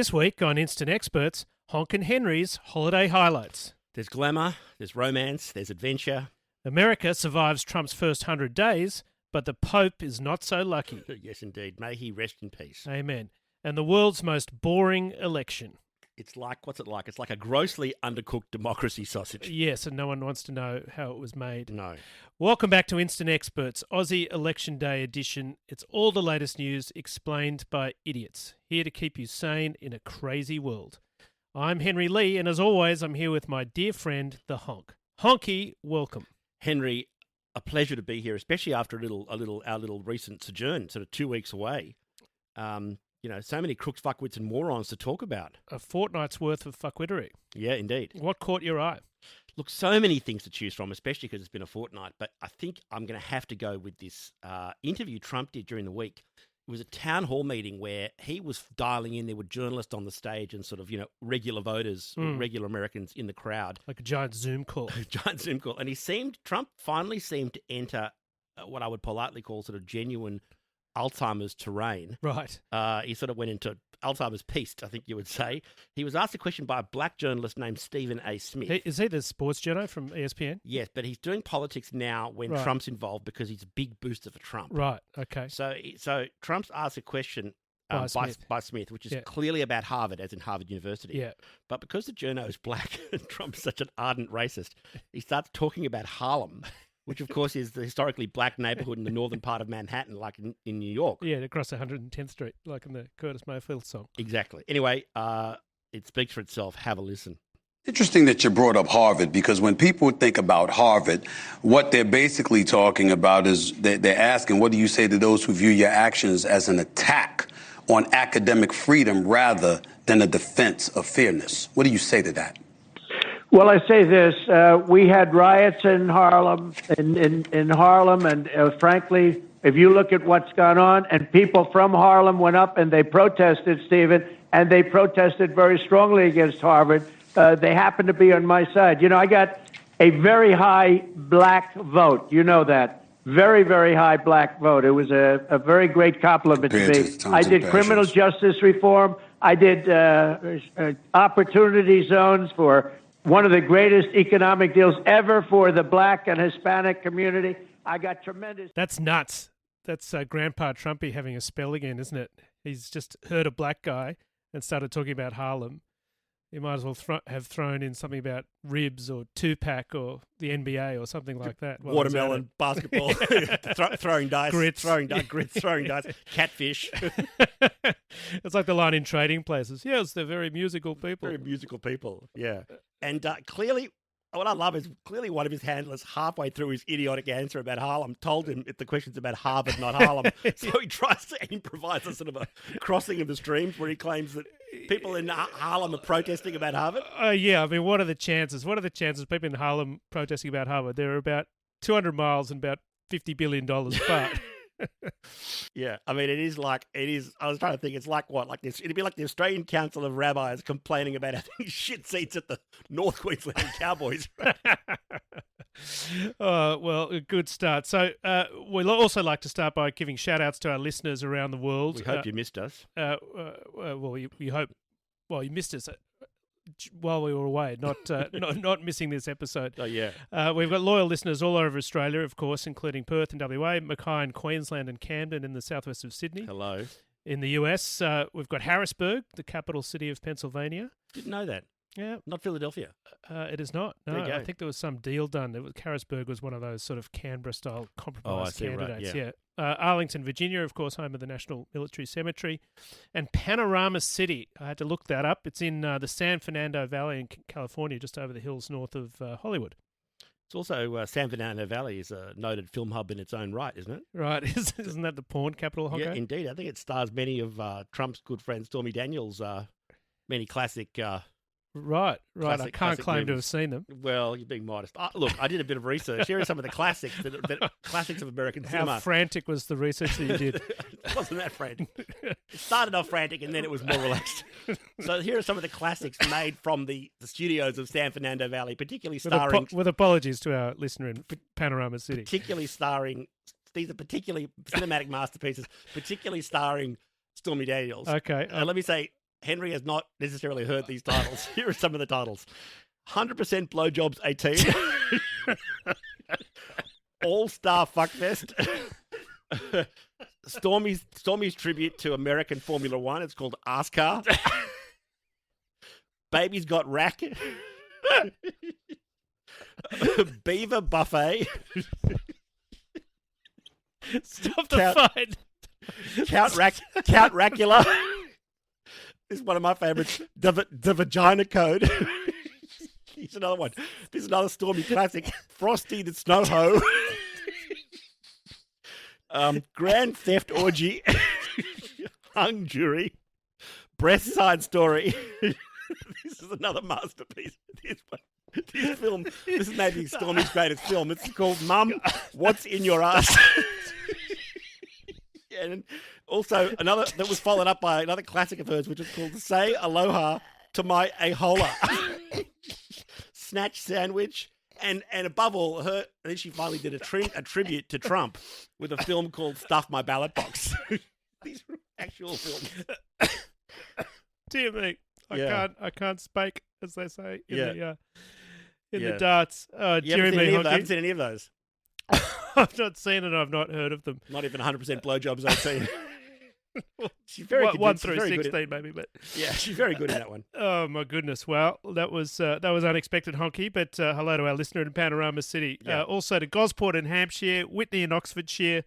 This week on Instant Experts, Honk and Henry's holiday highlights. There's glamour, there's romance, there's adventure. America survives Trump's first 100 days, but the Pope is not so lucky. Yes, indeed. May he rest in peace. Amen. And the world's most boring election. It's like, what's it like? It's like a grossly undercooked democracy sausage. Yes, and no one wants to know how it was made. No. Welcome back to Instant Experts, Aussie Election Day edition. It's all the latest news explained by idiots, here to keep you sane in a crazy world. I'm Henry Lee, and as always, I'm here with my dear friend, the Honk. Honky, welcome. Henry, a pleasure to be here, especially after our little recent sojourn, sort of 2 weeks away. So many crooks, fuckwits, and morons to talk about. A fortnight's worth of fuckwittery. Yeah, indeed. What caught your eye? Look, so many things to choose from, especially because it's been a fortnight. But I think I'm going to have to go with this interview Trump did during the week. It was a town hall meeting where he was dialing in. There were journalists on the stage and sort of, regular voters, regular Americans in the crowd. Like a giant Zoom call. And Trump finally seemed to enter what I would politely call sort of genuine Alzheimer's terrain. Right. He sort of went into Alzheimer's piste, I think you would say. He was asked a question by a black journalist named Stephen A. Smith. Is he the sports journo from ESPN? Yes, but he's doing politics now when Trump's involved because he's a big booster for Trump. Right, okay. So Trump's asked a question by Smith, which is clearly about Harvard, as in Harvard University. Yeah. But because the journo is black and Trump's such an ardent racist, he starts talking about Harlem, which, of course, is the historically black neighborhood in the northern part of Manhattan, like in New York. Yeah, across 110th Street, like in the Curtis Mayfield song. Exactly. Anyway, it speaks for itself. Have a listen. Interesting that you brought up Harvard, because when people think about Harvard, what they're basically talking about is they're asking, what do you say to those who view your actions as an attack on academic freedom rather than a defense of fairness? What do you say to that? Well, I say this: we had riots in Harlem, in Harlem, and frankly, if you look at what's gone on, and people from Harlem went up and they protested, Stephen, and they protested very strongly against Harvard. They happened to be on my side. I got a very high black vote. You know that. Very, very high black vote. It was a very great compliment to me. I did criminal justice reform. I did opportunity zones for one of the greatest economic deals ever for the black and Hispanic community. I got tremendous. That's nuts. That's Grandpa Trumpy having a spell again, isn't it? He's just heard a black guy and started talking about Harlem. You might as well have thrown in something about ribs or Tupac or the NBA or something like that. Watermelon, basketball, throwing dice, grits, throwing dice, catfish. It's like the line in Trading Places. Yes, they're very musical people. Very musical people, yeah. And clearly, what I love is one of his handlers, halfway through his idiotic answer about Harlem, told him if the question's about Harvard, not Harlem. So he tries to improvise a sort of a crossing of the streams where he claims that people in Harlem are protesting about Harvard. Yeah, I mean, what are the chances? What are the chances of people in Harlem protesting about Harvard? They're about 200 miles and about $50 billion apart. Yeah, I mean, it is. I was trying to think. It's like what? Like this? It'd be like the Australian Council of Rabbis complaining about having shit seats at the North Queensland Cowboys. Well, a good start. So we'd also like to start by giving shout-outs to our listeners around the world. We hope you missed us. We hope. Well, you missed us while we were away, not missing this episode. Oh, yeah. We've got loyal listeners all over Australia, of course, including Perth and WA, Mackay in Queensland and Camden in the southwest of Sydney. Hello. In the US, we've got Harrisburg, the capital city of Pennsylvania. Didn't know that. Yeah. Not Philadelphia. It is not. No, I think there was some deal done. Harrisburg was one of those sort of Canberra-style compromise candidates. Right, yeah. Arlington, Virginia, of course, home of the National Military Cemetery. And Panorama City. I had to look that up. It's in the San Fernando Valley in California, just over the hills north of Hollywood. It's also San Fernando Valley is a noted film hub in its own right, isn't it? Right. Isn't that the porn capital, Honko? Yeah, indeed. I think it stars many of Trump's good friend Stormy Daniels' many classic... Right. I can't claim to have seen them. Well, you're being modest. Look, I did a bit of research. Here are some of the classics, classics of American cinema. How frantic was the research that you did? It wasn't that frantic. It started off frantic and then it was more relaxed. So here are some of the classics made from the studios of San Fernando Valley, particularly starring... With apologies to our listener in Panorama City. Particularly starring... These are particularly cinematic masterpieces, particularly starring Stormy Daniels. Okay. Let me say... Henry has not necessarily heard these titles. Here are some of the titles. 100% Blowjobs 18. All-Star Fuckfest. Stormy's tribute to American Formula One. It's called Ass Car. Baby's Got Rack. Beaver Buffet. Stop the fight. Count Racula. This is one of my favorites. The Vagina Code. Here's another one. This is another Stormy classic. Frosty the Snow Hoe. Grand Theft Orgy. Hung Jury. Breast Side Story. This is another masterpiece. This is maybe Stormy's greatest film. It's called Mum, What's in Your Ass? And also another that was followed up by another classic of hers, which is called Say Aloha to My Ahola. Snatch Sandwich. And above all, and then she finally did a tribute to Trump with a film called Stuff My Ballot Box. These are actual films. Dear me. I can't spake, as they say in the Yeah. darts. I haven't seen any of those. I've not seen it. I've not heard of them. Not even 100% Blowjobs 18. She's very good. 1 through 16, maybe, but yeah, she's very good in that one. Oh my goodness! Well, that was unexpected, Honky. But hello to our listener in Panorama City. Yeah. Also to Gosport in Hampshire, Whitney in Oxfordshire,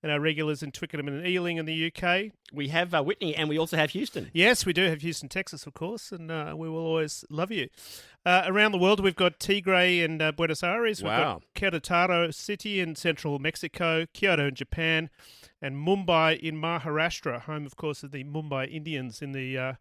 and our regulars in Twickenham and Ealing in the UK. We have Whitney, and we also have Houston. Yes, we do have Houston, Texas, of course, and we will always love you. Around the world, we've got Tigray in Buenos Aires. We've got Querétaro City in central Mexico, Kyoto in Japan, and Mumbai in Maharashtra, home, of course, of the Mumbai Indians in the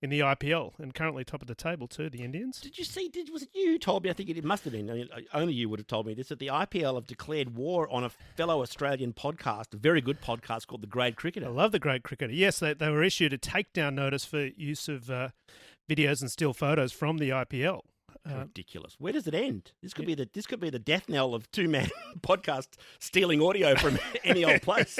IPL, and currently top of the table too, the Indians. Did you see? Was it you who told me? I think it must have been. I mean, only you would have told me this. That the IPL have declared war on a fellow Australian podcast, a very good podcast called The Grade Cricketer. I love The Grade Cricketer. Yes, they were issued a takedown notice for use of videos and still photos from the IPL. Ridiculous. Where does it end? This could be the death knell of two-man podcasts stealing audio from any old place.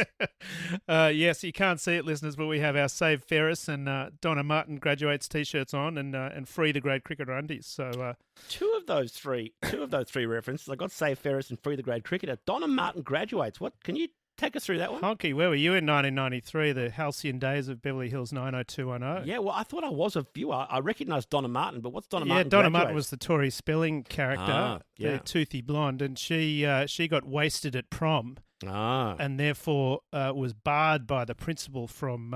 Yes, you can't see it, listeners, but we have our Save Ferris and Donna Martin graduates T-shirts on, and Free the Grade Cricketer undies. So two of those three references. I got Save Ferris and Free the Grade Cricketer. Donna Martin graduates. What can you take us through that one? Honky, where were you in 1993, the halcyon days of Beverly Hills 90210? Yeah, well, I thought I was a viewer. I recognised Donna Martin, but what's Donna Martin? Yeah, Donna Martin was the Tori Spelling character, the toothy blonde, and she got wasted at prom, and therefore was barred by the principal from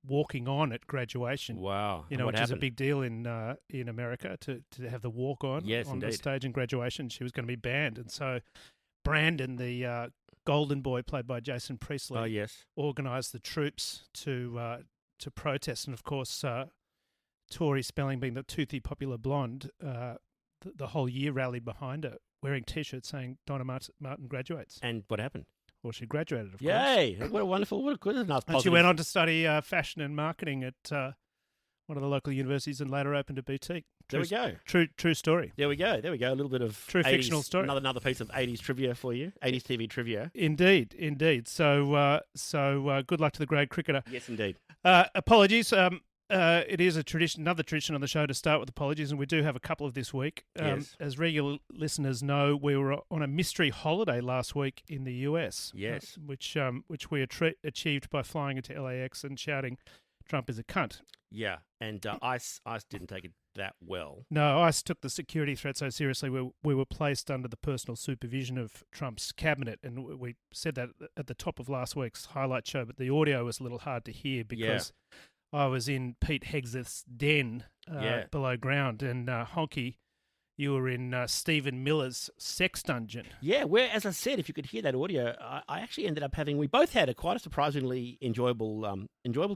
walking on at graduation. Wow, which happened? is a big deal in America to have the walk on the stage in graduation. She was going to be banned, and so Brandon, the Golden Boy, played by Jason Priestley, organised the troops to protest, and of course, Tori Spelling, being the toothy popular blonde, the whole year rallied behind her, wearing T-shirts saying Donna Martin graduates. And what happened? Well, she graduated, of course. Yay! What a good, nice positive. And she went on to study fashion and marketing at one of the local universities, and later opened a boutique. There we go. True story. There we go. A little bit of true 80s, fictional story. Another piece of 80s trivia for you. 80s TV trivia. Indeed. So good luck to The Grade Cricketer. Yes, indeed. Apologies. It is another tradition on the show to start with apologies, and we do have a couple of this week. Yes. As regular listeners know, we were on a mystery holiday last week in the US. Yes. Which we achieved by flying into LAX and shouting, "Trump is a cunt." Yeah, and ICE didn't take it that well. No, ICE took the security threat so seriously. We were placed under the personal supervision of Trump's cabinet, and we said that at the top of last week's highlight show, but the audio was a little hard to hear because I was in Pete Hegseth's den below ground, and Honky, you were in Stephen Miller's sex dungeon. Yeah, where, as I said, if you could hear that audio, I actually ended up we both had quite a surprisingly enjoyable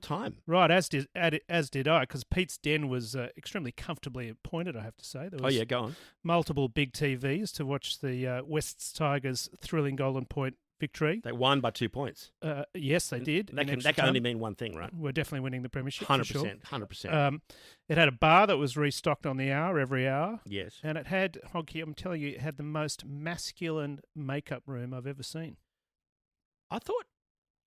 time. Right, as did I, because Pete's den was extremely comfortably appointed, I have to say. There was go on. multiple big TVs to watch the Wests Tigers' thrilling Golden Point victory. They won by 2 points. Yes, they did. That can only mean one thing, right? We're definitely winning the premiership. 100%. 100%. It had a bar that was restocked on the hour, every hour. Yes. And it had, Honky, I'm telling you, it had the most masculine makeup room I've ever seen. I thought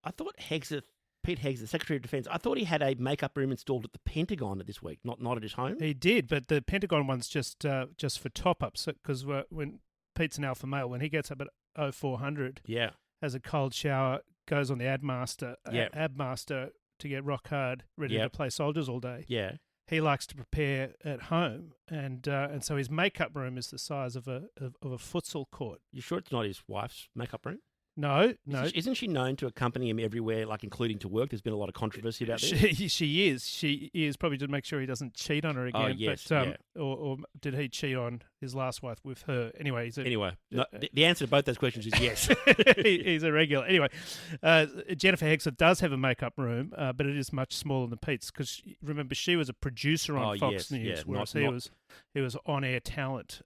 Hegseth Pete Hegseth, the Secretary of Defense, I thought he had a makeup room installed at the Pentagon this week, not at his home. He did, but the Pentagon one's just for top-ups, because when Pete's an alpha male, when he gets up at 0400, Yeah. has a cold shower, goes on the Abmaster to get rock hard, ready to play soldiers all day. Yeah. He likes to prepare at home, and so his makeup room is the size of a futsal court. You sure it's not his wife's makeup room? No. Isn't she known to accompany him everywhere, like including to work? There's been a lot of controversy about this. She is probably to make sure he doesn't cheat on her again. Oh, yes, but, or did he cheat on his last wife with her? Anyway, The answer to both those questions is yes. He's a regular. Anyway, Jennifer Hegseth does have a makeup room, but it is much smaller than Pete's, because remember, she was a producer on Fox News, whereas he was on-air talent,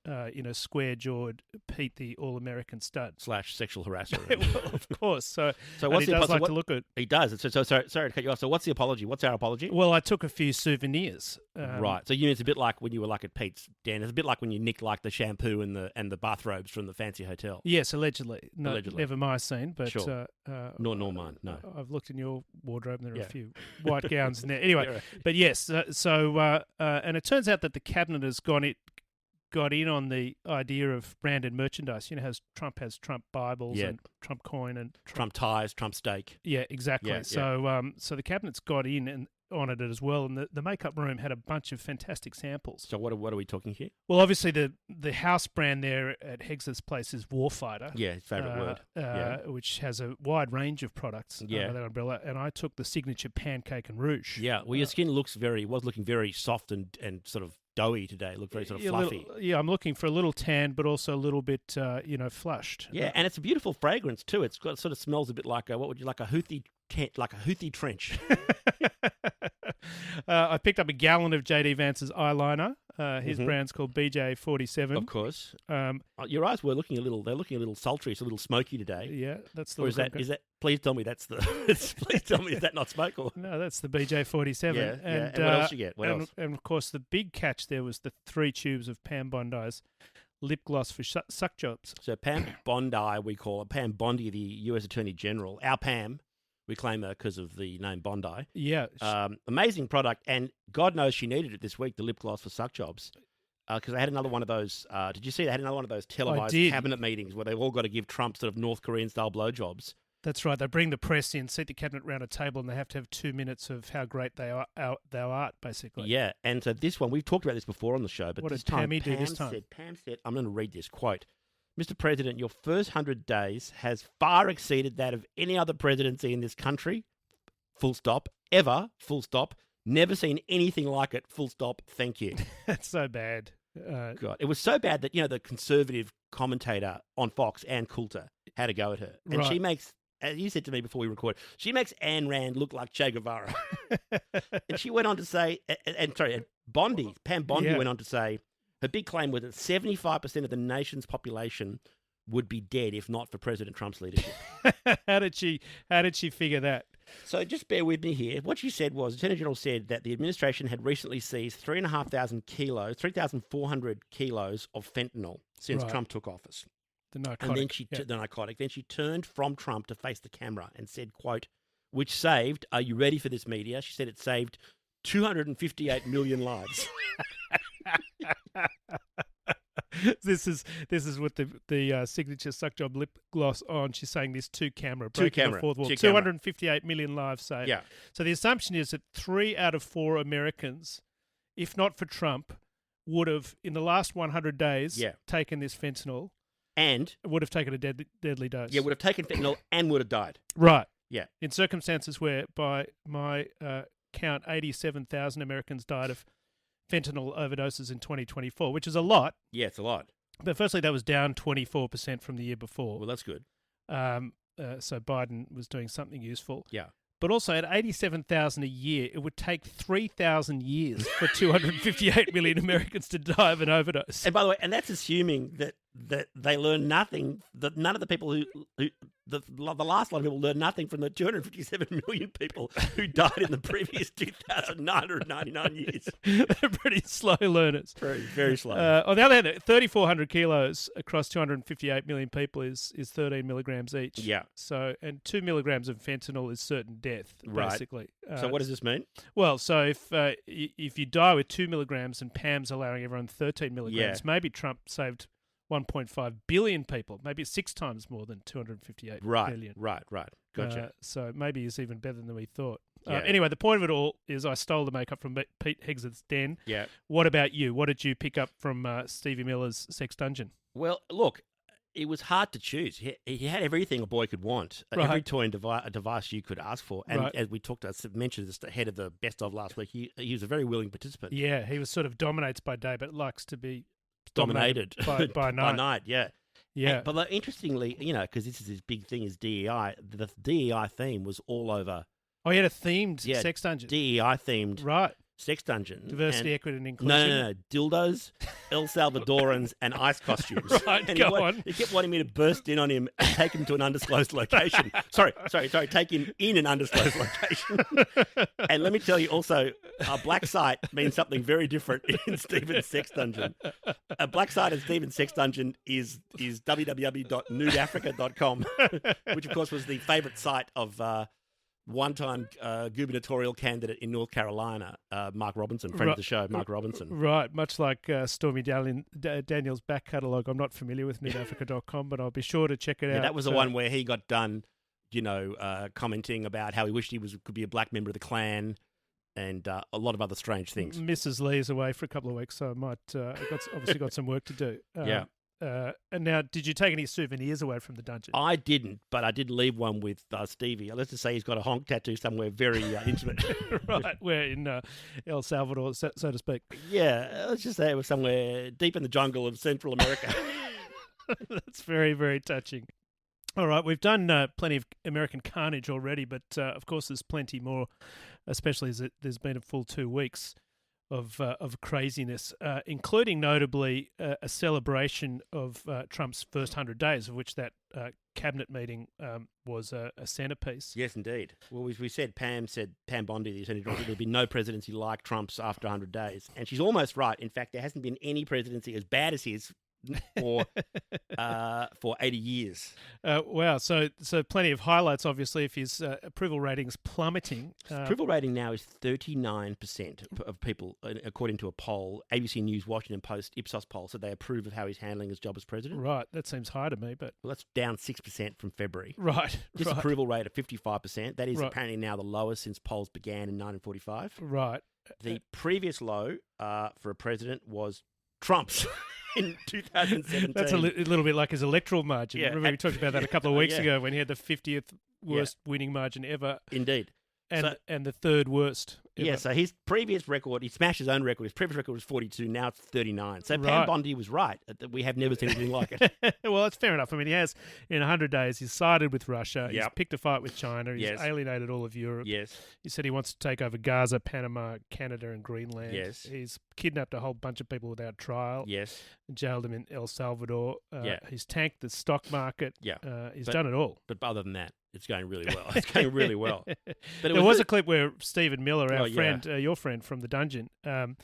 square-jawed Pete, the all-American stud. / sexual harasser. Well, of course. So what's he does like to look good. He does. So sorry to cut you off. So what's the apology? What's our apology? Well, I took a few souvenirs. Right. So it's a bit like when you were like at Pete's, Dan. It's a bit like when you nicked like the shampoo and the bathrobes from the fancy hotel. Yes, allegedly. No, Allegedly. Never my scene, but Sure. Nor mine. No. I've looked in your wardrobe and there are a few white gowns in there. Anyway, but yes. And it turns out that the cabinet has got in on the idea of branded merchandise. Trump has Trump Bibles and Trump coin and Trump ties, Trump steak. Yeah, exactly. Yeah, so the cabinet's got in and on it as well, and the makeup room had a bunch of fantastic samples. So what are we talking here? Well, obviously the house brand there at Hegseth's place is Warfighter. Yeah, his favourite word. Which has a wide range of products under that umbrella, and I took the signature Pancake and Rouge. Yeah, well, your skin was looking very soft and sort of doughy today. It looked very sort of fluffy. I'm looking for a little tan, but also a little bit, flushed. Yeah, and it's a beautiful fragrance too. It sort of smells a bit like a Houthi trench. I picked up a gallon of JD Vance's eyeliner. His brand's called BJ47. Of course. Your eyes were looking a little sultry. It's a little smoky today. Yeah, that's the. Or is that? Please tell me that's the. Please tell me, is that not smoke? Or? No, that's the BJ47. Yeah. And what else you get? What else? And of course, the big catch there was the 3 tubes of Pam Bondi's lip gloss for suck jobs. So Pam Bondi, we call her Pam Bondi, the U.S. Attorney General. Our Pam. We claim her because of the name Bondi. Yeah. Amazing product, and God knows she needed it this week, the lip gloss for suck jobs. Because they had another one of those, did you see they had another one of those televised cabinet meetings where they've all got to give Trump sort of North Korean-style blowjobs? That's right. They bring the press in, seat the cabinet around a table, and they have to have 2 minutes of how great thou art, basically. Yeah, and so this one, we've talked about this before on the show, but what this did time, Pammy do this time? Pam said, I'm going to read this quote. Mr. President, your first 100 days has far exceeded that of any other presidency in this country. Full stop. Ever. Full stop. Never seen anything like it. Full stop. Thank you. That's so bad. God, it was so bad that the conservative commentator on Fox, Ann Coulter, had a go at her, and she makes, as you said to me before we recorded, she makes Ayn Rand look like Che Guevara. And she went on to say, Pam Bondi went on to say, her big claim was that 75% of the nation's population would be dead if not for President Trump's leadership. How did she figure that? So just bear with me here. What she said was, the Attorney General said that the administration had recently seized 3,400 kilos of fentanyl since Trump took office. The narcotic. And then the narcotic. Then she turned from Trump to face the camera and said, quote, which saved, are you ready for this, media? She said it saved 258 million lives. This is with the signature suck job lip gloss on. She's saying this to camera, breaking the fourth wall. 258 million lives saved. Yeah. So the assumption is that 3 out of 4 Americans, if not for Trump, would have in the last 100 days taken this fentanyl and would have taken a deadly dose. Yeah, would have taken fentanyl and would have died. Right. Yeah. In circumstances where, by my count, 87,000 Americans died of fentanyl overdoses in 2024, which is a lot. Yeah, it's a lot. But firstly, that was down 24% from the year before. Well, that's good. So Biden was doing something useful. Yeah. But also at 87,000 a year, it would take 3,000 years for 258 million Americans to die of an overdose. And by the way, and that's assuming that that they learn nothing. That none of the people the last lot of people learned nothing from the 257 million people who died in the previous 2,999 years. They're pretty slow learners. Very, very slow. On the other hand, 3,400 kilos across 258 million people is 13 milligrams each. Yeah. So, and 2 milligrams of fentanyl is certain death, basically. So what does this mean? Well, so if you die with 2 milligrams and Pam's allowing everyone 13 milligrams, maybe Trump saved 1.5 billion people. Maybe it's 6 times more than 258 million. Right. Gotcha. So maybe he's even better than we thought. Yeah. Anyway, the point of it all is I stole the makeup from Pete Hegseth's den. Yeah. What about you? What did you pick up from Stevie Miller's Sex Dungeon? Well, look, it was hard to choose. He had everything a boy could want, every toy and device you could ask for. And as we mentioned this ahead of the best of last week, he was a very willing participant. Yeah, he was sort of dominates by day, but likes to be dominated by night. By night, yeah. Yeah. But interestingly, because this is his big thing is DEI, the DEI theme was all over. Oh, he had a themed sex dungeon. DEI themed sex dungeon. Diversity, equity, and inclusion. No. Dildos, El Salvadorans, and ice costumes. Right, and go on. He kept wanting me to burst in on him and take him to an undisclosed location. Sorry. Take him in an undisclosed location. And let me tell you also, a black site means something very different in Stephen's Sex Dungeon. A black site in Stephen's Sex Dungeon is www.nudeafrica.com, which, of course, was the favourite site of one-time gubernatorial candidate in North Carolina, Mark Robinson, friend of the show, Mark Robinson. Right, much like Stormy Daniels' back catalogue. I'm not familiar with nudeafrica.com, but I'll be sure to check it out. That was the one where he got done, commenting about how he wished he could be a black member of the Klan and a lot of other strange things. Mrs. Lee's away for a couple of weeks, so I might obviously got some work to do. Yeah. And now, did you take any souvenirs away from the dungeon? I didn't, but I did leave one with Stevie. Let's just say he's got a honk tattoo somewhere very intimate. Right, where in El Salvador, so to speak. Yeah, let's just say it was somewhere deep in the jungle of Central America. That's very, very touching. All right, we've done plenty of American carnage already, but of course there's plenty more, especially as there's been a full 2 weeks of craziness, including notably a celebration of Trump's first 100 days, of which that cabinet meeting was a centerpiece. Yes, indeed. Well, we said Pam Bondi, the Attorney General, there'd be no presidency like Trump's after 100 days. And she's almost right. In fact, there hasn't been any presidency as bad as his for 80 years. Wow. So plenty of highlights, obviously, if his approval rating's plummeting. Approval rating now is 39% of people, according to a poll, ABC News, Washington Post, Ipsos poll, so they approve of how he's handling his job as president. Right. That seems high to me, but... Well, that's down 6% from February. Right. Disapproval rate of 55%. That is apparently now the lowest since polls began in 1945. Right. The previous low for a president was Trump's. In 2017. That's a little bit like his electoral margin. Yeah, remember we talked about that a couple of weeks ago when he had the 50th worst winning margin ever. Indeed. And the third worst ever. Yeah, so his previous record, he smashed his own record. His previous record was 42, now it's 39. So Pam Bondi was right. We have never seen anything like it. Well, that's fair enough. I mean, he has, in 100 days, he's sided with Russia. He's picked a fight with China. He's alienated all of Europe. Yes. He said he wants to take over Gaza, Panama, Canada, and Greenland. Yes. He's kidnapped a whole bunch of people without trial. Yes. Jailed them in El Salvador. He's tanked the stock market. Yeah. He's done it all. But other than that, it's going really well. It's going really well. But there was a clip where Stephen Miller, our friend, your friend from the dungeon, and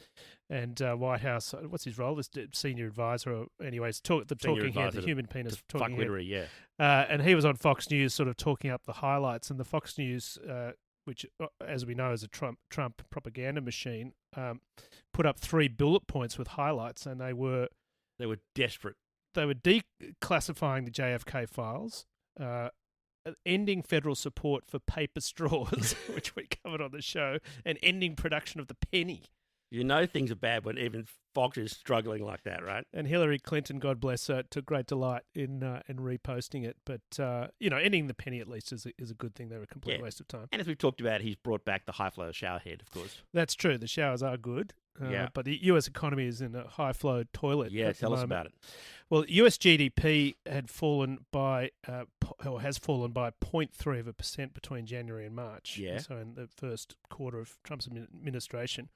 White House, what's his role? This senior advisor, anyways, the talking head, the human penis talking head. And he was on Fox News sort of talking up the highlights, and the Fox News, which, as we know, is a Trump propaganda machine, put up 3 bullet points with highlights, and they were desperate. They were declassifying the JFK files, ending federal support for paper straws, which we covered on the show, and ending production of the penny. You know things are bad when even Fox is struggling like that, right? And Hillary Clinton, God bless her, took great delight in reposting it. But, ending the penny at least is a good thing. They were a complete waste of time. And as we've talked about, he's brought back the high-flow shower head, of course. That's true. The showers are good. But the US economy is in a high-flow toilet. Yeah, tell us about it. Well, US GDP has fallen by 0.3% between January and March. Yeah. So in the first quarter of Trump's administration.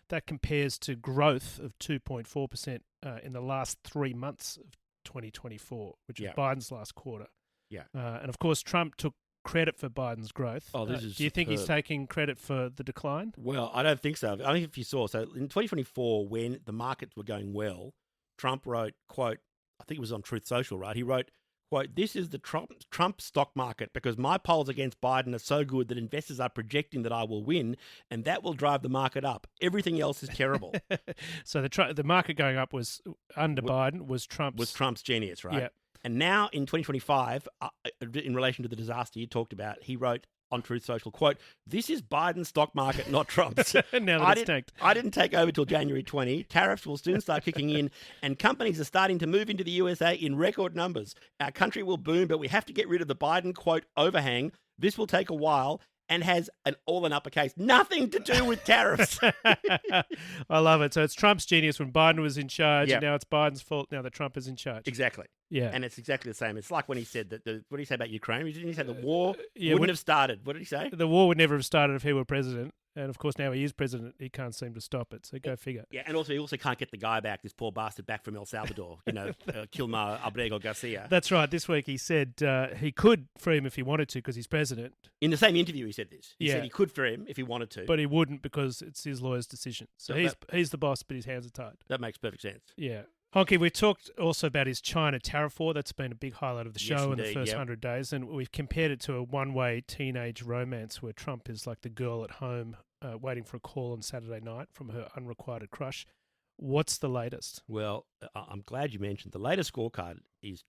That compares to growth of 2.4% in the last 3 months 2024, which was Yeah. Biden's last quarter. Yeah. And of course, Trump took credit for Biden's growth. Oh, this is Do you think he's superb. taking credit for the decline? Well, I don't think so. I don't think if you saw. So in 2024, when the markets were going well, Trump wrote, quote, I think it was on Truth Social, right? He wrote, quote, "This is the Trump stock market because my polls against Biden are so good that investors are projecting that I will win, and that will drive the market up. Everything else is terrible." So the market going up was under Biden was Trump's genius, right? Yeah. And now in 2025, in relation to the disaster you talked about, he wrote on Truth Social, quote, "This is Biden's stock market, not Trump's." Now that it's tanked. I didn't take over till January 20. Tariffs will soon start kicking in, and companies are starting to move into the USA in record numbers. Our country will boom, but we have to get rid of the Biden, quote, "overhang." This will take a while and has an all in uppercase. Nothing to do with tariffs. I love it. So it's Trump's genius when Biden was in charge, Yep. and now it's Biden's fault now that Trump is in charge. Exactly. Yeah. And it's exactly the same. It's like when he said that what did he say about Ukraine? Didn't he say the war yeah, wouldn't when- have started? What did he say? The war would never have started if he were president. And of course, now he is president. He can't seem to stop it. So go figure. Yeah, and also he also can't get the guy back, this poor bastard back from El Salvador, Kilmar Abrego Garcia. That's right. This week he said he could free him if he wanted to because he's president, In the same interview, he said this. He Yeah. said he could free him if he wanted to. but he wouldn't because it's his lawyer's decision. So So he's the boss, but his hands are tied. That makes perfect sense. Yeah. Honky, we talked also about his China tariff war. That's been a big highlight of the Yes, show in the indeed, first yep. 100 days. And we've compared it to a one-way teenage romance where Trump is like the girl at home waiting for a call on Saturday night from her unrequited crush. What's the latest? Well, I'm glad you mentioned the latest scorecard is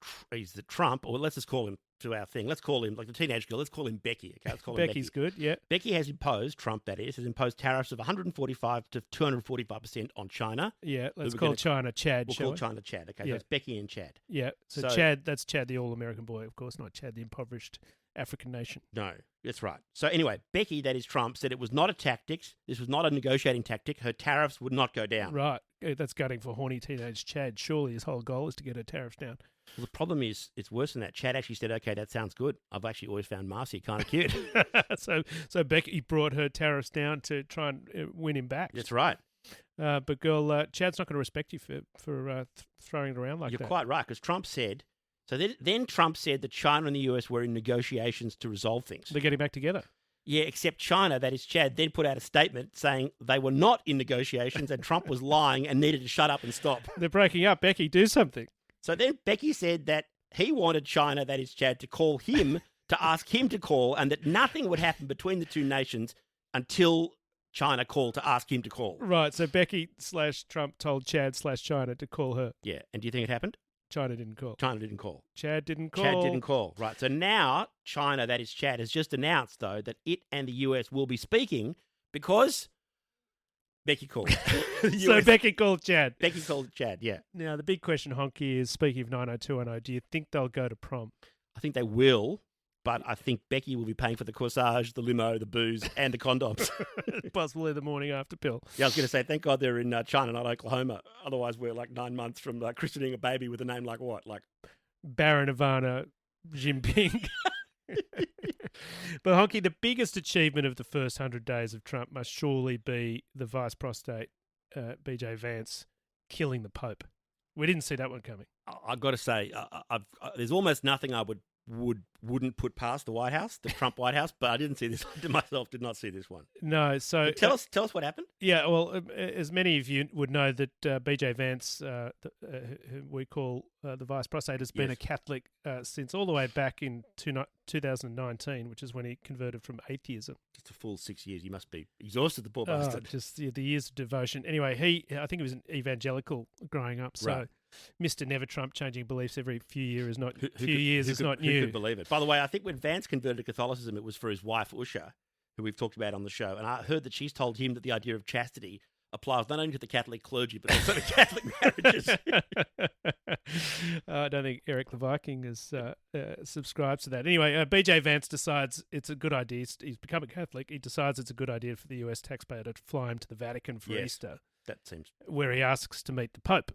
that Trump, or let's just call him to our thing. Let's call him, like the teenage girl, let's call him Becky. Okay, let's call him Becky's Becky. good, yeah. Becky has imposed, Trump that is, has imposed tariffs of 145 to 245% on China. Yeah, let's we're call gonna- China Chad, We'll shall call we? China Chad. Okay, Yeah. so it's Becky and Chad. Yeah, so Chad, that's Chad the all-American boy, of course, not Chad the impoverished African nation. No, that's right. So anyway, Becky, that is Trump, said it was not a tactic. This was not a negotiating tactic. Her tariffs would not go down. Right, that's gutting for horny teenage Chad. Surely his whole goal is to get her tariffs down. Well, the problem is, it's worse than that. Chad actually said, "Okay, that sounds good. I've actually always found Marcy kind of cute." so Becky brought her tariffs down to try and win him back. That's right. But girl, Chad's not going to respect you for throwing it around like You're that. quite right, because Trump said. So then Trump said that China and the US were in negotiations to resolve things. They're getting back together. Yeah, except China, that is Chad, then put out a statement saying they were not in negotiations and Trump was lying and needed to shut up and stop. They're breaking up. Becky, do something. So then Becky said that he wanted China, that is Chad, to call him to ask him to call, and that nothing would happen between the two nations until China called to ask him to call. Right, so Becky/Trump told Chad/China to call her. Yeah, and do you think it happened? China didn't call. China didn't call. Chad didn't call. Chad didn't call. Right. So now China, that is Chad, has just announced, though, that it and the US will be speaking because Becky called. So Becky called Chad. Becky called Chad, yeah. Now, the big question, Honky, is speaking of 90210, do you think they'll go to prom? I think they will, but I think Becky will be paying for the corsage, the limo, the booze, and the condoms. Possibly the morning after pill. Yeah, I was going to say, thank God they're in China, not Oklahoma. Otherwise, we're like 9 months from christening a baby with a name like what? Like Baron Ivana Jinping. But Honky, the biggest achievement of the first 100 days of Trump must surely be the vice prostate, BJ Vance, killing the Pope. We didn't see that one coming. I've got to say, there's almost nothing I wouldn't put past the White House, the Trump White House, but I didn't see this myself. Did not see this one. No, so But tell us what happened. Yeah, well, as many of you would know, that BJ Vance, who we call the vice prostate, has been Yes. a Catholic since all the way back in 2019, which is when he converted from atheism. Just a full 6 years. He must be exhausted, the poor bastard. Just the years of devotion. Anyway, I think he was an evangelical growing up, so Right. Mr. Never Trump changing beliefs every few years is not Who not Who new. could believe it? By the way, I think when Vance converted to Catholicism, it was for his wife, Usha, who we've talked about on the show. And I heard that she's told him that the idea of chastity applies not only to the Catholic clergy, but also to Catholic marriages. I don't think Eric the Viking has subscribes to that. Anyway, BJ Vance decides it's a good idea. He's become a Catholic. He decides it's a good idea for the US taxpayer to fly him to the Vatican for Yes. Easter, That seems where he asks to meet the Pope.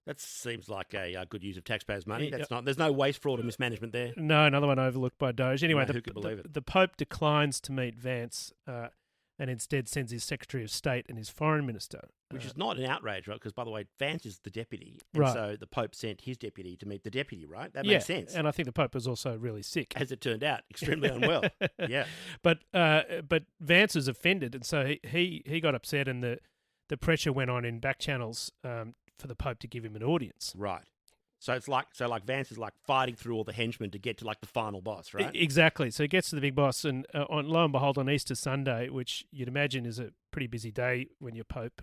that seems like a good use of taxpayers' money. Yeah. That's not. There's no waste, fraud, or mismanagement there. No, another one overlooked by Doge. Anyway, No, who could believe it? the Pope declines to meet Vance. and instead sends his Secretary of State and his Foreign Minister. Which is not an outrage, right? Because, by the way, Vance is the deputy, and Right. so the Pope sent his deputy to meet the deputy, right? That makes sense. And I think the Pope was also really sick. As it turned out, extremely unwell. Yeah. But Vance was offended, and so he got upset, and the pressure went on in back channels for the Pope to give him an audience. Right. So it's like Vance is like fighting through all the henchmen to get to like the final boss, right? Exactly. So he gets to the big boss, and lo and behold, on Easter Sunday, which you'd imagine is a pretty busy day when you're Pope,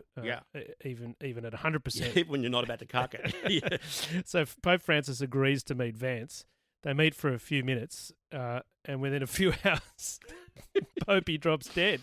even at 100%. Yeah, when you're not about to cock it. Yeah. So Pope Francis agrees to meet Vance. They meet for a few minutes, and within a few hours, Popey drops dead.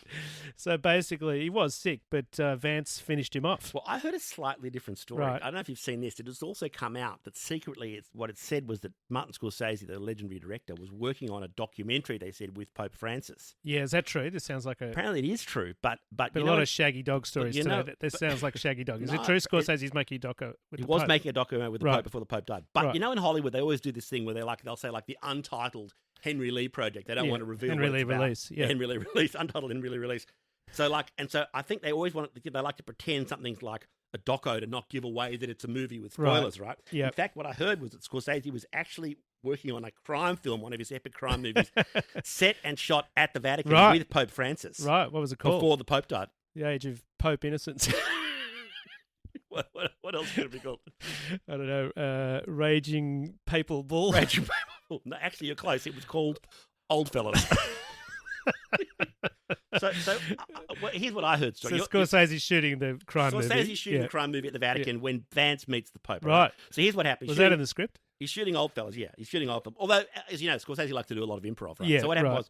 So basically, he was sick, but Vance finished him off. Well, I heard a slightly different story. Right. I don't know if you've seen this. It has also come out that secretly, what it said was that Martin Scorsese, the legendary director, was working on a documentary, they said, with Pope Francis. Yeah, is that true? This sounds like Apparently it is true, but a lot of shaggy dog stories you know, today. This sounds like a shaggy dog. Is No, it true Scorsese's making a doco with He the was Pope? making a documentary with the Right. Pope before the Pope died. But Right. you know, in Hollywood, they always do this thing where they'll say like the untitled Henry Lee project. They don't Yeah, want to reveal Henry what Lee it's about. release, yeah. Henry Lee release, untitled Henry Lee release. So I think they always they like to pretend something's like a doco to not give away that it's a movie with spoilers, right? Yep. In fact, what I heard was that Scorsese was actually working on a crime film, one of his epic crime movies, set and shot at the Vatican Right. with Pope Francis. Right, what was it called? Before the Pope died. The Age of Pope Innocence. What else could it be called? I don't know. Raging Papal Bull. Raging Papal. No, actually, you're close. It was called Old Fellas. Well, here's what I heard. So Scorsese's shooting the crime movie. Scorsese's shooting Yeah. a crime movie at the Vatican when Vance meets the Pope. Right. So here's what happened. Was that in the script? He's shooting Old Fellas, yeah. He's shooting Old Fellas. Although, as you know, Scorsese likes to do a lot of improv, right? Yeah, So what happened right. was,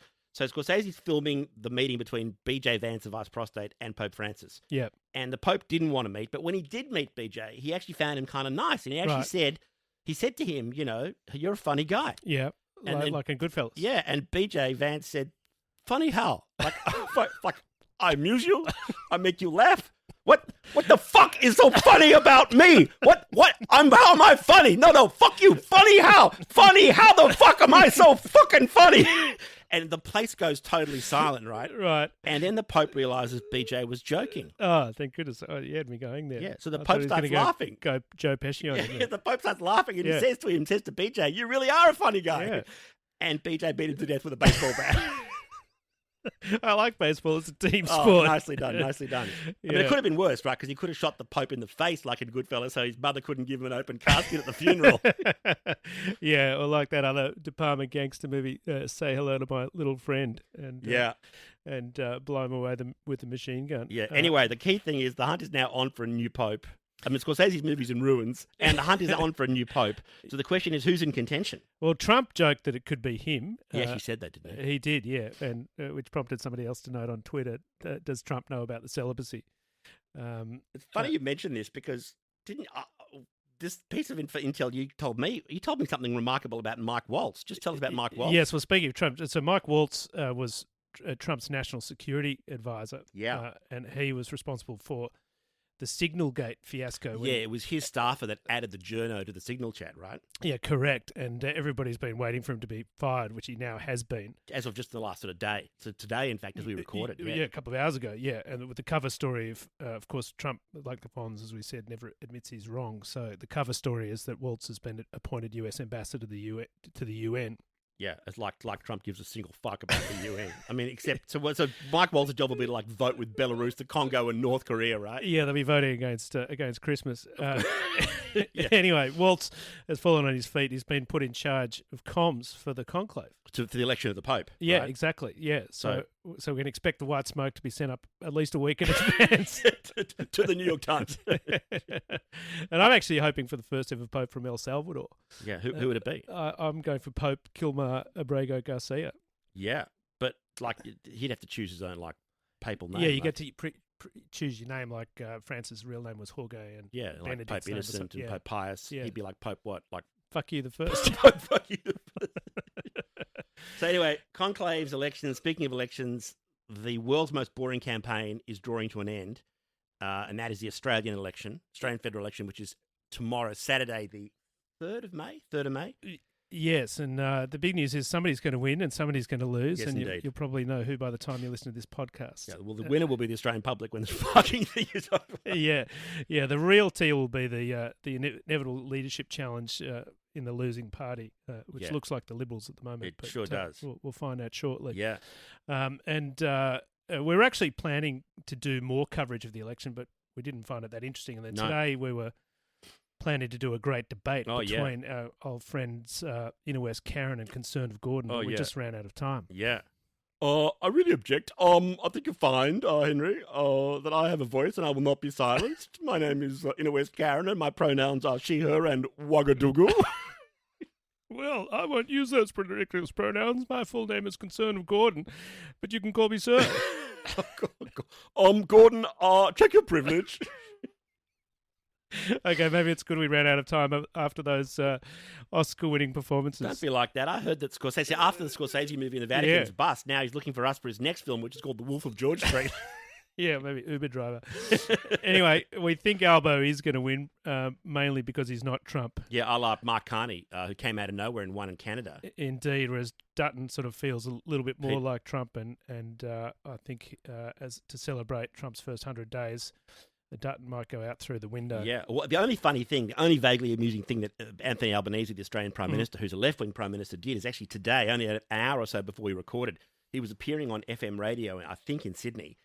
Scorsese's filming the meeting between BJ Vance, the Vice Prostate, and Pope Francis. Yeah. And the Pope didn't want to meet, but when he did meet BJ, he actually found him kind of nice. And he actually Right. said to him, you know, you're a funny guy. Yeah. And then- Like in Goodfellas. Yeah, and BJ Vance said, funny how? Like, like I amuse you? I make you laugh? What the fuck is so funny about me? How am I funny? No, fuck you. Funny how? Funny how the fuck am I so fucking funny? And the place goes totally silent, right? Right. And then the Pope realizes BJ was joking. Oh, thank goodness. Oh, you had me going there. Yeah, so the I thought Pope he was gonna starts laughing. Go Joe Pesci on Yeah, it. the Pope starts laughing and Yeah. he says to BJ, you really are a funny guy. Yeah. And BJ beat him to death with a baseball bat. I like baseball. It's a team Oh, sport. nicely done, nicely done. I mean, Yeah. it could have been worse, right? Because he could have shot the Pope in the face like in Goodfellas, so his mother couldn't give him an open casket at the funeral. Yeah, or like that other Department gangster movie, Say Hello to My Little Friend, and blow him away with the machine gun. Yeah. Anyway, the key thing is the hunt is now on for a new Pope. I mean, Scorsese's movie's in ruins, and the hunt is on for a new Pope. So the question is, who's in contention? Well, Trump joked that it could be him. He actually said that, didn't he? He did, yeah, and which prompted somebody else to note on Twitter, does Trump know about the celibacy? It's funny you mentioned this because this piece of intel you told me something remarkable about Mike Waltz. Just tell us about Mike Waltz. Yes, well, speaking of Trump, so Mike Waltz was Trump's national security advisor. Yeah. And he was responsible for the Signalgate fiasco. Yeah, it was his staffer that added the journo to the Signal chat, right? Yeah, correct. And everybody's been waiting for him to be fired, which he now has been. As of just the last sort of day. So today, in fact, as we record it. Yeah, a couple of hours ago, yeah. And with the cover story of course, Trump, like the Fonz, as we said, never admits he's wrong. So the cover story is that Waltz has been appointed US ambassador to the UN. Yeah, it's like Trump gives a single fuck about the UN. I mean, except so Mike Waltz's job will be to like vote with Belarus, the Congo, and North Korea, right? Yeah, they'll be voting against Christmas. Anyway, Waltz has fallen on his feet. He's been put in charge of comms for the conclave. For the election of the Pope. Yeah, right? exactly. Yeah, so we can expect the white smoke to be sent up at least a week in advance to the New York Times. And I'm actually hoping for the first ever Pope from El Salvador. Yeah, who would it be? I'm going for Pope Kilmar Abrego Garcia. Yeah, but like he'd have to choose his own like papal name. Yeah, you right? get to choose your name. Like Francis' real name was Jorge, and yeah, like Benedict's Pope name was Innocent and yeah. Pope Pius. Yeah. He'd be like Pope what? Like Fuck you the first. Fuck you. So anyway, conclaves, elections. Speaking of elections, the world's most boring campaign is drawing to an end, and that is the Australian federal election, which is tomorrow, Saturday, the 3rd of May. Yes, and the big news is somebody's going to win and somebody's going to lose, Yes, and indeed. you'll probably know who by the time you listen to this podcast. Yeah, well, the winner will be the Australian public when the fucking thing is over. Yeah. The real tea will be the inevitable leadership challenge in the losing party, which Yeah. looks like the Liberals at the moment. It sure does. We'll find out shortly. Yeah. And we're actually planning to do more coverage of the election, but we didn't find it that interesting. And then No. today we were planning to do a great debate Oh, yeah. between our old friends Inner West Karen and Concern of Gordon. Oh, but we yeah. just ran out of time. Yeah. I really object. I think you'll find, Henry, that I have a voice and I will not be silenced. My name is Inner West Karen and my pronouns are she, her, and wagadoodle. Well, I won't use those ridiculous pronouns. My full name is Concern of Gordon, but you can call me sir. Gordon, check your privilege. Okay, maybe it's good we ran out of time after those Oscar-winning performances. Don't be like that. I heard that Scorsese, after the Scorsese movie in the Vatican's bust, now he's looking for us for his next film, which is called The Wolf of George Street. Yeah, maybe Uber driver. Anyway, we think Albo is going to win, mainly because he's not Trump. Yeah, a la Mark Carney, who came out of nowhere and won in Canada. Indeed, whereas Dutton sort of feels a little bit more Pete- like Trump, and I think as to celebrate Trump's first 100 days, Dutton might go out through the window. Yeah, well, the only funny thing, the only vaguely amusing thing that Anthony Albanese, the Australian Prime Minister, who's a left-wing Prime Minister, did is actually today, only an hour or so before we recorded, he was appearing on FM radio, I think in Sydney,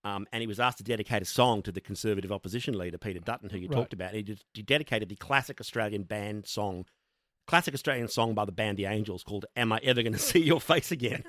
and he was asked to dedicate a song to the Conservative opposition leader, Peter Dutton, who you talked about. And he dedicated the classic Australian song by the band The Angels called Am I Ever Going to See Your Face Again?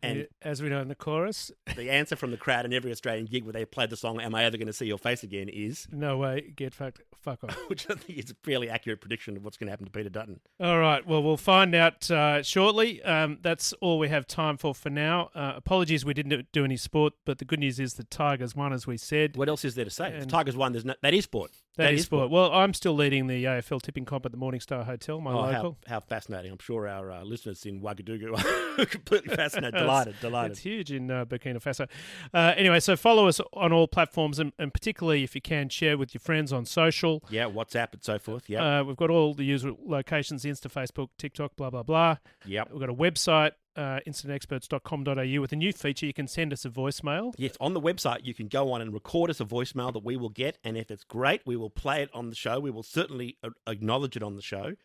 And as we know in the chorus, the answer from the crowd in every Australian gig where they played the song Am I Ever Going to See Your Face Again is... no way, get fuck off. Which I think is a fairly accurate prediction of what's going to happen to Peter Dutton. All right, well, we'll find out shortly. That's all we have time for now. Apologies we didn't do any sport, but the good news is the Tigers won, as we said. What else is there to say? If the Tigers won, that is sport. That is sport. Well, I'm still leading the AFL tipping comp at the Morningstar Hotel, my local. How fascinating. I'm sure our listeners in Ouagadougou are completely fascinated, delighted. It's huge in Burkina Faso. Anyway, so follow us on all platforms, and particularly, if you can, share with your friends on social. Yeah, WhatsApp and so forth. Yeah. We've got all the usual locations, Insta, Facebook, TikTok, blah, blah, blah. Yep. We've got a website, instantexperts.com.au, with a new feature. You can send us a voicemail. Yes, on the website, you can go on and record us a voicemail that we will get, and if it's great, we will play it on the show. We will certainly acknowledge it on the show.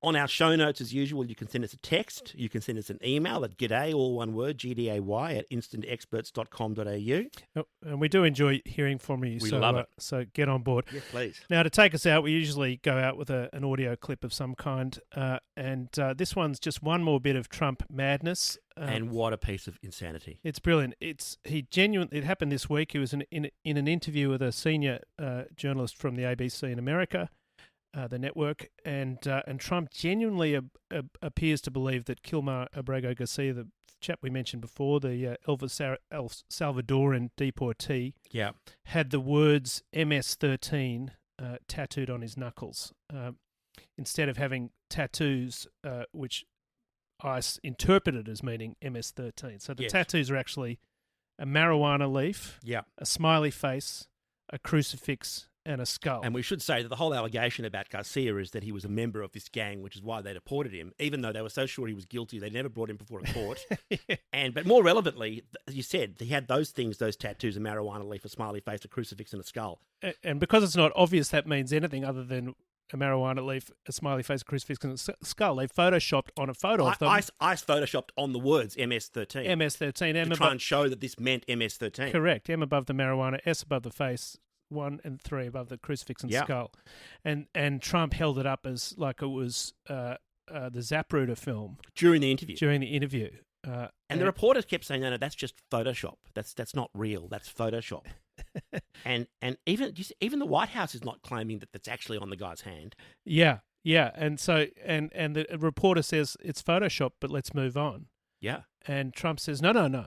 On our show notes, as usual, you can send us a text. You can send us an email at g'day, all one word, GDAY, at instantexperts.com.au. And we do enjoy hearing from you. We love it. So get on board. Yes, please. Now, to take us out, we usually go out with an audio clip of some kind. And this one's just one more bit of Trump madness. And what a piece of insanity. It's brilliant. It happened this week. He was in an interview with a senior journalist from the ABC in America, the network, and Trump genuinely appears to believe that Kilmar Abrego Garcia, the chap we mentioned before, the El Salvadoran deportee, had the words MS-13 tattooed on his knuckles, instead of having tattoos which I interpreted as meaning MS-13. So the tattoos are actually a marijuana leaf, a smiley face, a crucifix, and a skull. And we should say that the whole allegation about Garcia is that he was a member of this gang, which is why they deported him. Even though they were so sure he was guilty, they never brought him before a court. But more relevantly, as you said, he had those things, those tattoos, a marijuana leaf, a smiley face, a crucifix, and a skull. And because it's not obvious that means anything other than a marijuana leaf, a smiley face, a crucifix, and a skull, they photoshopped on a photo of them. I photoshopped on the words MS-13. MS-13. M to try and show that this meant MS-13. Correct. M above the marijuana, S above the face, 1 and 3 above the crucifix and skull. And Trump held it up as like it was the Zapruder film. During the interview. And the reporters kept saying, no, that's just Photoshop. That's not real. That's Photoshop. and even the White House is not claiming that that's actually on the guy's hand. Yeah. And so and the reporter says it's Photoshop, but let's move on. Yeah. And Trump says, no.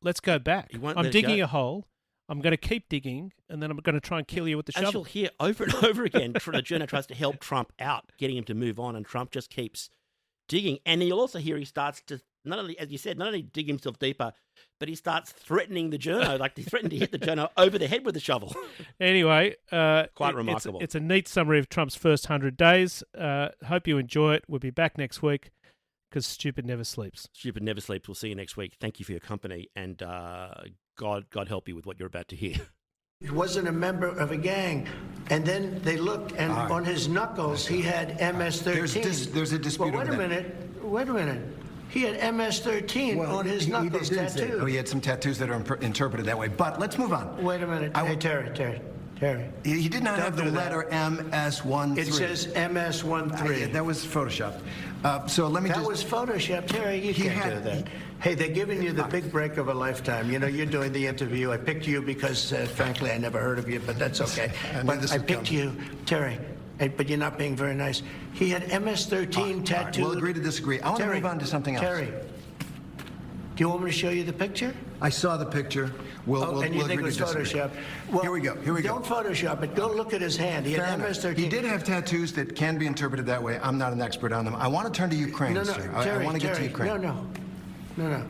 Let's go back. I'm digging a hole. I'm going to keep digging, and then I'm going to try and kill you with the shovel. As you'll hear over and over again, the journo tries to help Trump out, getting him to move on, and Trump just keeps digging. And you'll also hear he starts to not only, as you said, not only dig himself deeper, but he starts threatening the journo, like he threatened to hit the journo over the head with a shovel. Anyway, Quite remarkable. It's a neat summary of Trump's first 100 days. Hope you enjoy it. We'll be back next week because stupid never sleeps. Stupid never sleeps. We'll see you next week. Thank you for your company, and God help you with what you're about to hear. He wasn't a member of a gang. And then they looked, and on his knuckles, he had MS-13. There's a dispute Well, wait a minute. He had MS-13 on his knuckles tattooed. Oh, he had some tattoos that are interpreted that way. But let's move on. Wait a minute. Hey, Terry. He did not have the letter MS-13. It says MS-13. That was Photoshopped. So let me That was Photoshopped. Terry, you can't do that. Hey, they're giving you the big break of a lifetime. You know, you're doing the interview. I picked you because, frankly, I never heard of you, but that's okay. I picked you, Terry. But you're not being very nice. He had MS-13 tattooed. Right, we'll agree to disagree. I want to move on to something else. Terry, do you want me to show you the picture? I saw the picture. We'll and you think it was Photoshop? Well, here we go. Don't Photoshop it. Go look at his hand. He had MS-13. He did have tattoos that can be interpreted that way. I'm not an expert on them. I want to turn to Ukraine, sir. Terry, I want to get to Ukraine. No.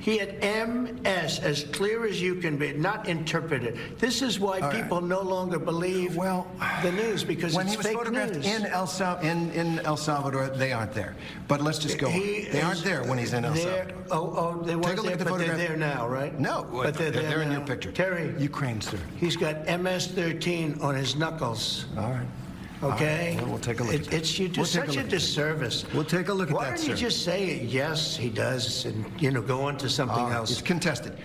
He had MS as clear as you can be, not interpreted. This is why people no longer believe the news, because when it's he was fake photographed news. in El Salvador, they aren't there. But let's just go on. They aren't there when he's in El Salvador. They weren't Take a look there, at the but photograph. they're there now, right? No, but they're there in now. your picture. Terry, Ukraine, sir. He's got MS-13 on his knuckles. All right. Okay? Well, we'll take a look at that. You do such a disservice. We'll take a look at that, Why don't you just say, yes, he does, and, go on to something else? It's contested.